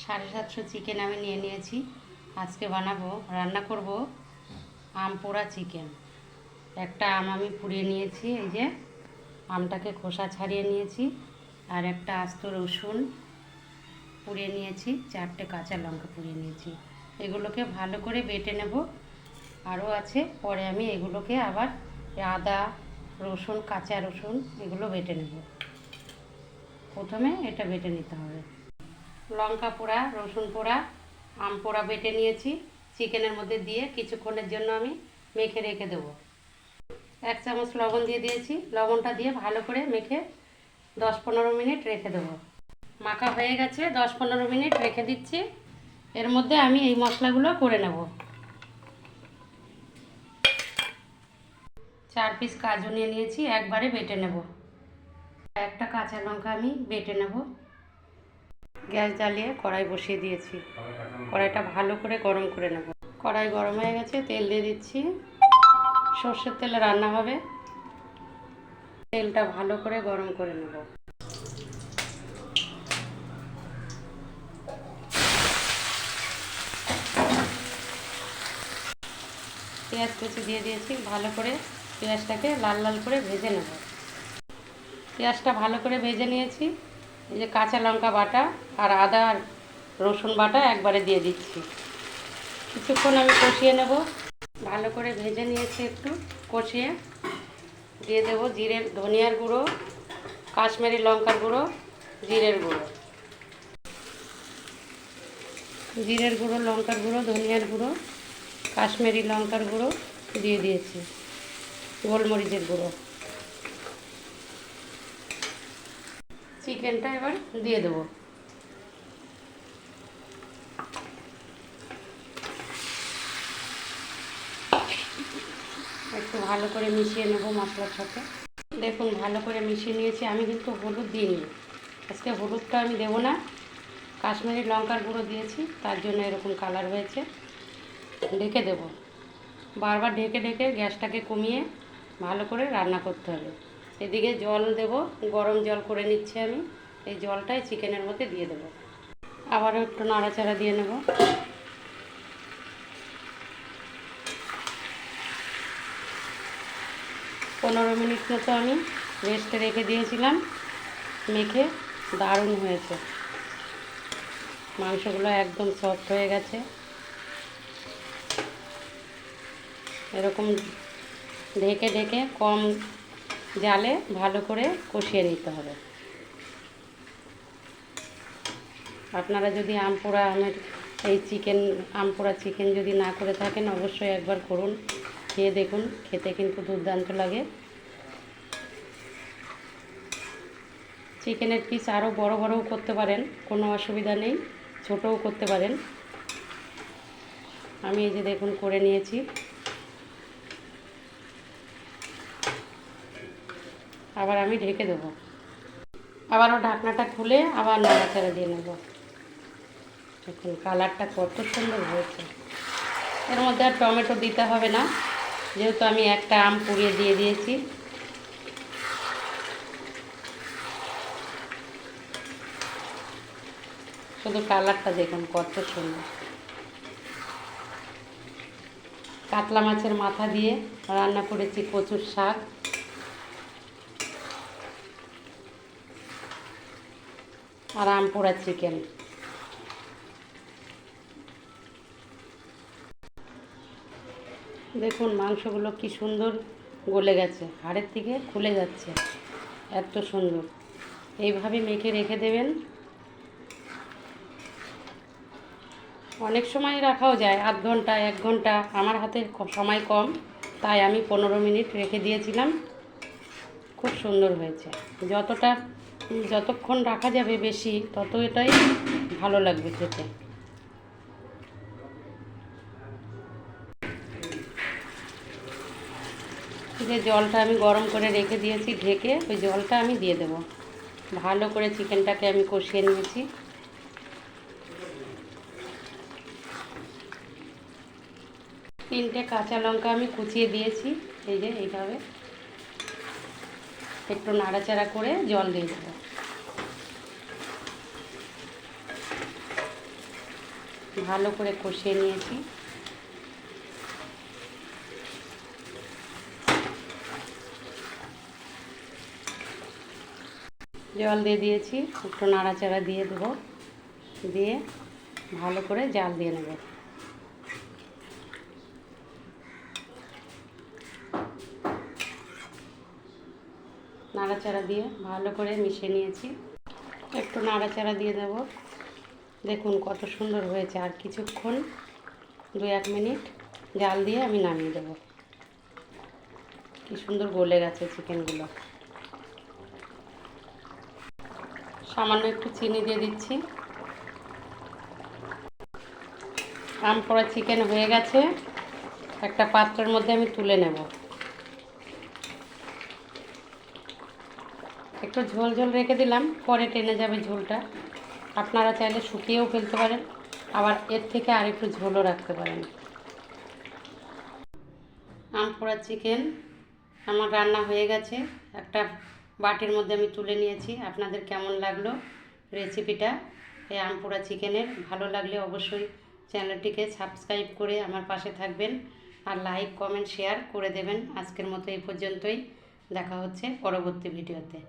750 chicken আমি নিয়ে নিয়েছি। আজকে রান্না করব আম পোড়া চিকেন। একটা আম আমি পুড়িয়ে নিয়েছি, এই যে আমটাকে খোসা ছাড়িয়ে নিয়েছি। আর একটা আস্ত রসুন পুড়িয়ে নিয়েছি, 4টে কাঁচা লঙ্কা পুড়িয়ে নিয়েছি। এগুলোকে ভালো করে বেটে নেব। আরও আছে, পরে আমি এগুলোকে আবার আদা রসুন কাঁচা রসুন এগুলো বেটে নেব। প্রথমে এটা বেটে নিতে হবে। লঙ্কা পোড়া রসুন পোড়া আম পোড়া বেটে নিয়েছি, চিকেনের মধ্যে দিয়ে কিছুক্ষণের জন্য আমি মেখে রেখে দেবো। 1 চামচ লবণ দিয়ে দিয়েছি, লবণটা দিয়ে ভালো করে মেখে 10-15 মিনিট রেখে দেবো। মাখা হয়ে গেছে, 10-15 মিনিট রেখে দিচ্ছি। এর মধ্যে আমি এই মশলাগুলো করে নেব। 4 পিস কাজু নিয়ে নিয়েছি, একবারে বেটে নেব। একটা কাঁচা লঙ্কা আমি বেটে নেব। গ্যাস জ্বালিয়ে কড়াই বসিয়ে দিয়েছি, কড়াইটা ভালো করে গরম করে নেব। কড়াই গরম হয়ে গেছে, তেল দিয়ে দিচ্ছি। সর্ষের তেলে রান্না হবে, তেলটা ভালো করে গরম করে নেব। পেঁয়াজ কুচি দিয়ে দিয়েছি, ভালো করে পেঁয়াজটাকে লাল লাল করে ভেজে নেব। পেঁয়াজটা ভালো করে ভেজে নিয়েছি। এই যে কাঁচা লঙ্কা বাটা আর আদা আর রসুন বাটা একবারে দিয়ে দিচ্ছি। কিছুক্ষণ আমি কষিয়ে নেব। ভালো করে ভেজে নিয়েছি, একটু কষিয়ে দিয়ে দেব জিরের ধনিয়ার গুঁড়ো, কাশ্মীরি লঙ্কার গুঁড়ো, জিরের গুঁড়ো, লঙ্কার গুঁড়ো, ধনিয়ার গুঁড়ো, কাশ্মীরি লঙ্কার গুঁড়ো দিয়ে দিয়েছি, গোলমরিচের গুঁড়ো। চিকেনটা এবার দিয়ে দেবো। একটু ভালো করে মিশিয়ে নেব মশলার সাথে। দেখুন ভালো করে মিশিয়ে নিয়েছি। আমি কিন্তু হলুদ দিইনি, আজকে হলুদটা আমি দেবো না। কাশ্মীরি লঙ্কার গুঁড়ো দিয়েছি, তার জন্য এরকম কালার হয়েছে। ঢেকে দেব, বারবার ঢেকে ঢেকে গ্যাসটাকে কমিয়ে ভালো করে রান্না করতে হবে। এদিকে জল দেব, গরম জল করে নিচ্ছি আমি। এই জলটাই চিকেনের মধ্যে দিয়ে দেবো। আবারও একটু নাড়াচাড়া দিয়ে নেব। 15 মিনিট মতো আমি রেস্টে রেখে দিয়েছিলাম, মেখে দারুণ হয়েছে। মাংসগুলো একদম সফট হয়ে গেছে। এরকম ঢেকে ঢেকে কম জালে ভালো করে কষিয়ে নিতে হবে। আপনারা যদি আম পোড়া চিকেন যদি না করে থাকেন, অবশ্যই একবার করুন, খেয়ে দেখুন। খেতে কিন্তু দুর্দান্ত লাগে। চিকেনের পিস আরও বড় বড়ও করতে পারেন, কোনো অসুবিধা নেই, ছোটও করতে পারেন। আমি এই যে দেখুন করে নিয়েছি। আবার আমি ঢেকে দেবো, আবারও ঢাকনাটা খুলে আবার নাড়াচাড়া দিয়ে নেব। দেখুন কালারটা কত সুন্দর হয়েছে। এর মধ্যে আর টমেটো দিতে হবে না, যেহেতু আমি একটা আম পুড়িয়ে দিয়ে দিয়েছি। শুধু কালারটা দেখুন কত সুন্দর। কাতলা মাছের মাথা দিয়ে রান্না করেছি কচুর শাক আর আম পোড়া চিকেন। দেখুন মাংসগুলো কি সুন্দর গলে গেছে, হাড়ের থেকে খুলে যাচ্ছে, এত সুন্দর। এইভাবে মেখে রেখে দেবেন। অনেক সময় রাখাও যায়, আধ ঘন্টা 1 ঘন্টা। আমার হাতে সময় কম, তাই আমি 15 মিনিট রেখে দিয়েছিলাম। খুব সুন্দর হয়েছে। যতক্ষণ রাখা যাবে বেশি, তত এটাই ভালো লাগবে খেতে। যে জলটা আমি গরম করে রেখে দিয়েছি ঢেকে, ওই জলটা আমি দিয়ে দেব। ভালো করে চিকেনটাকে আমি কষিয়ে নিয়েছি। তিনটে কাঁচা লঙ্কা আমি কুচিয়ে দিয়েছি, এই যে এইভাবে একটু নাড়াচাড়া করে জল দিয়ে দেবো। ভালো করে কষিয়ে নিয়েছি। জল দিয়ে দিয়েছি, একটু নাড়াচাড়া দিয়ে দেবো, দিয়ে ভালো করে জাল দিয়ে নেব। নাড়াচাড়া দিয়ে ভালো করে মিশিয়ে নিয়েছি। একটু নাড়াচাড়া দিয়ে দেব। দেখুন কত সুন্দর হয়েছে। আর কিছুক্ষণ 2-1 মিনিট জাল দিয়ে আমি নামিয়ে দেব। কি সুন্দর গলে গেছে চিকেনগুলো। সামান্য একটু চিনি দিয়ে দিচ্ছি। আম পোড়া চিকেন হয়ে গেছে। একটা পাত্রের মধ্যে আমি তুলে নেব। একটু ঝোল ঝোল রেখে দিলাম, পরে টেনে যাবে ঝোলটা। আপনারা চাইলে শুকিয়েও ফেলতে পারেন, আবার এর থেকে আর একটু ঝোলও রাখতে পারেন। আম পোড়া চিকেন আমার রান্না হয়ে গেছে। একটা বাটির মধ্যে আমি তুলে নিয়েছি। আপনাদের কেমন লাগলো রেসিপিটা এই আম পোড়া চিকেনের? ভালো লাগলে অবশ্যই চ্যানেলটিকে সাবস্ক্রাইব করে আমার পাশে থাকবেন, আর লাইক কমেন্ট শেয়ার করে দেবেন। আজকের মতো এই পর্যন্তই। দেখা হচ্ছে পরবর্তী ভিডিওতে।